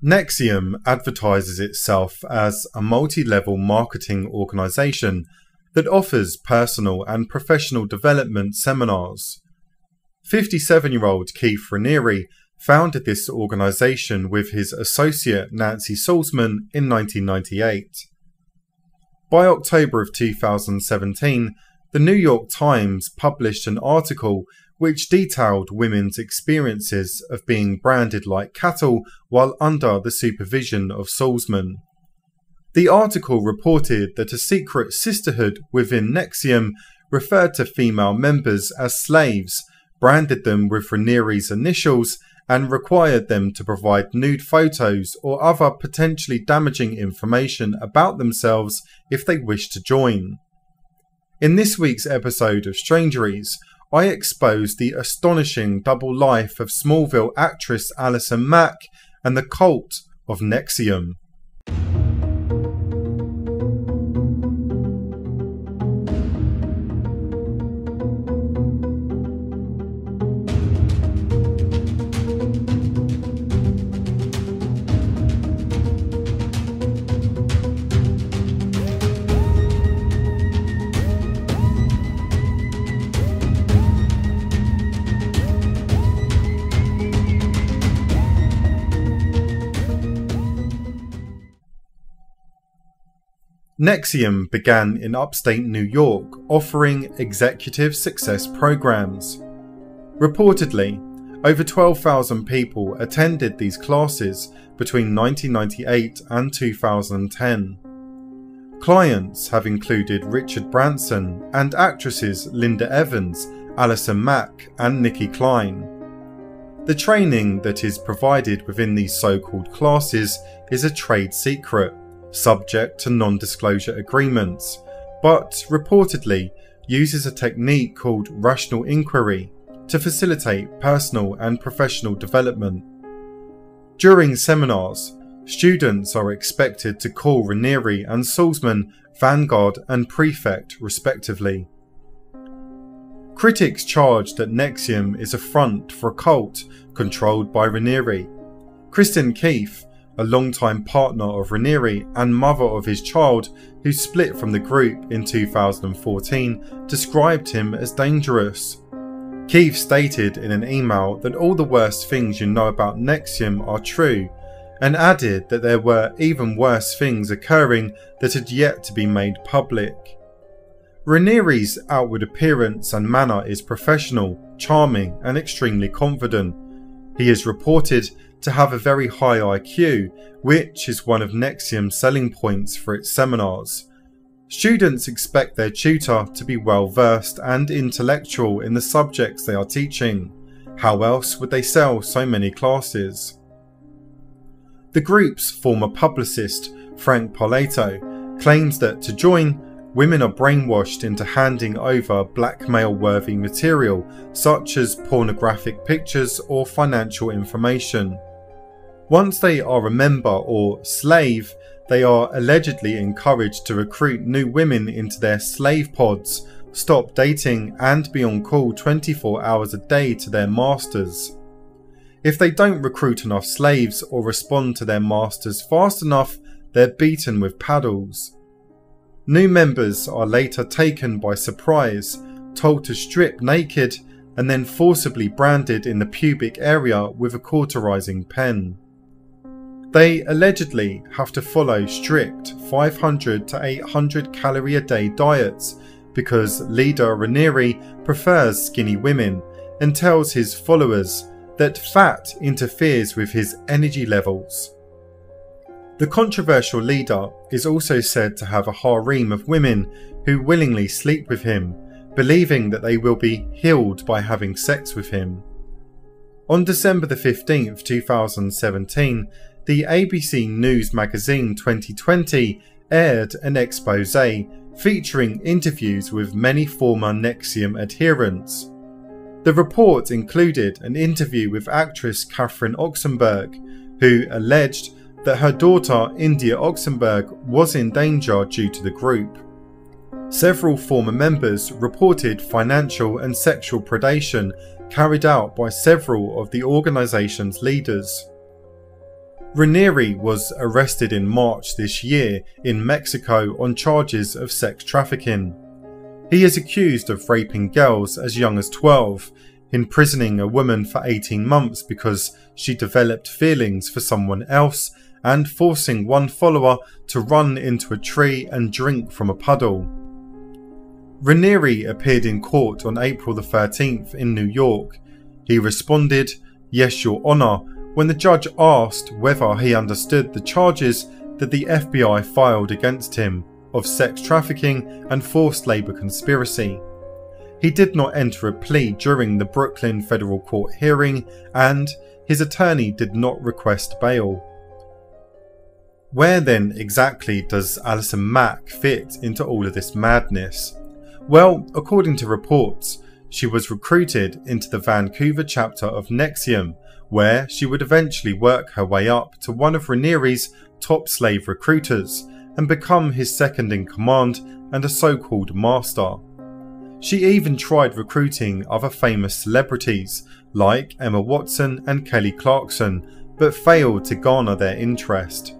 NXIVM advertises itself as a multi-level marketing organisation that offers personal and professional development seminars. 57-year-old Keith Raniere founded this organisation with his associate Nancy Salzman in 1998. By October of 2017, the New York Times published an article which detailed women's experiences of being branded like cattle while under the supervision of Salzman. The article reported that a secret sisterhood within NXIVM referred to female members as slaves, branded them with Raniere's initials, and required them to provide nude photos or other potentially damaging information about themselves if they wished to join. In this week's episode of Strangeries, I exposed the astonishing double life of Smallville actress Allison Mack and the cult of NXIVM. NXIVM began in upstate New York, offering executive success programs. Reportedly, over 12,000 people attended these classes between 1998 and 2010. Clients have included Richard Branson and actresses Linda Evans, Allison Mack and Nikki Klein. The training that is provided within these so-called classes is a trade secret, subject to non-disclosure agreements, but reportedly uses a technique called rational inquiry to facilitate personal and professional development. During seminars, students are expected to call Raniere and Salzman Vanguard and Prefect respectively. Critics charge that NXIVM is a front for a cult controlled by Raniere. Kristen Keith, a longtime partner of Raniere and mother of his child who split from the group in 2014, described him as dangerous. Keith stated in an email that all the worst things you know about NXIVM are true, and added that there were even worse things occurring that had yet to be made public. Raniere's outward appearance and manner is professional, charming and extremely confident. He is reported to have a very high IQ, which is one of NXIVM's selling points for its seminars. Students expect their tutor to be well versed and intellectual in the subjects they are teaching. How else would they sell so many classes? The group's former publicist, Frank Parlato, claims that to join, women are brainwashed into handing over blackmail-worthy material such as pornographic pictures or financial information. Once they are a member or slave, they are allegedly encouraged to recruit new women into their slave pods, stop dating and be on call 24 hours a day to their masters. If they don't recruit enough slaves or respond to their masters fast enough, they're beaten with paddles. New members are later taken by surprise, told to strip naked, and then forcibly branded in the pubic area with a cauterizing pen. They allegedly have to follow strict 500 to 800 calorie a day diets because leader Raniere prefers skinny women and tells his followers that fat interferes with his energy levels. The controversial leader is also said to have a harem of women who willingly sleep with him, believing that they will be healed by having sex with him. On December 15, 2017, the ABC News magazine 2020 aired an expose featuring interviews with many former NXIVM adherents. The report included an interview with actress Catherine Oxenberg, who alleged that her daughter India Oxenberg was in danger due to the group. Several former members reported financial and sexual predation carried out by several of the organisation's leaders. Raniere was arrested in March this year in Mexico on charges of sex trafficking. He is accused of raping girls as young as 12, imprisoning a woman for 18 months because she developed feelings for someone else, and forcing one follower to run into a tree and drink from a puddle. Raniere appeared in court on April the 13th in New York. He responded, "Yes, Your Honour," when the judge asked whether he understood the charges that the FBI filed against him of sex trafficking and forced labour conspiracy. He did not enter a plea during the Brooklyn Federal Court hearing, and his attorney did not request bail. Where then exactly does Allison Mack fit into all of this madness? Well, according to reports, she was recruited into the Vancouver chapter of NXIVM, where she would eventually work her way up to one of Raniere's top slave recruiters and become his second in command and a so-called master. She even tried recruiting other famous celebrities like Emma Watson and Kelly Clarkson, but failed to garner their interest.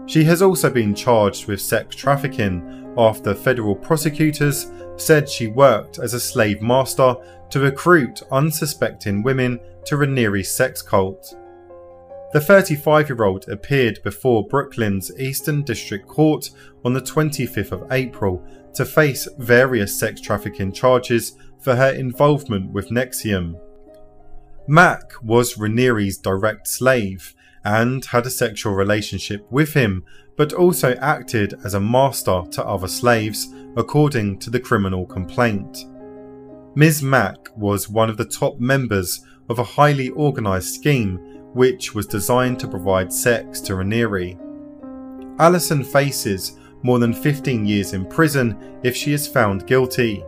She has also been charged with sex trafficking after federal prosecutors said she worked as a slave master to recruit unsuspecting women to Raniere's sex cult. The 35-year-old appeared before Brooklyn's Eastern District Court on the 25th of April to face various sex trafficking charges for her involvement with NXIVM. Mack was Raniere's direct slave and had a sexual relationship with him, but also acted as a master to other slaves, according to the criminal complaint. Ms. Mack was one of the top members of a highly organised scheme which was designed to provide sex to Raniere. Allison faces more than 15 years in prison if she is found guilty.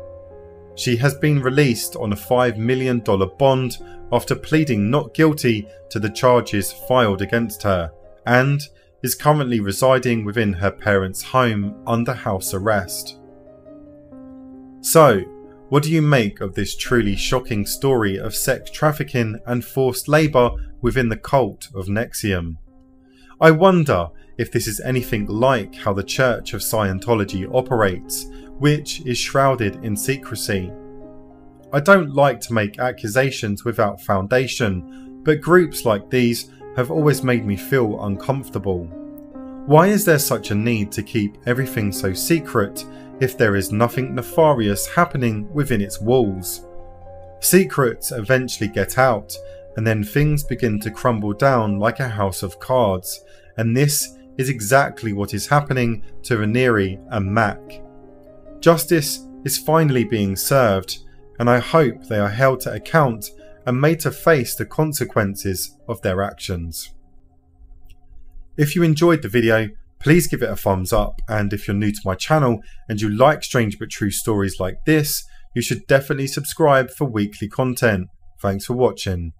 She has been released on a $5 million bond after pleading not guilty to the charges filed against her, and is currently residing within her parents' home under house arrest. So, what do you make of this truly shocking story of sex trafficking and forced labour within the cult of NXIVM? I wonder if this is anything like how the Church of Scientology operates, which is shrouded in secrecy. I don't like to make accusations without foundation, but groups like these have always made me feel uncomfortable. Why is there such a need to keep everything so secret if there is nothing nefarious happening within its walls? Secrets eventually get out, and then things begin to crumble down like a house of cards, and this is exactly what is happening to Raniere and Mack. Justice is finally being served, and I hope they are held to account and made to face the consequences of their actions. If you enjoyed the video, please give it a thumbs up, and if you're new to my channel and you like strange but true stories like this, you should definitely subscribe for weekly content. Thanks for watching.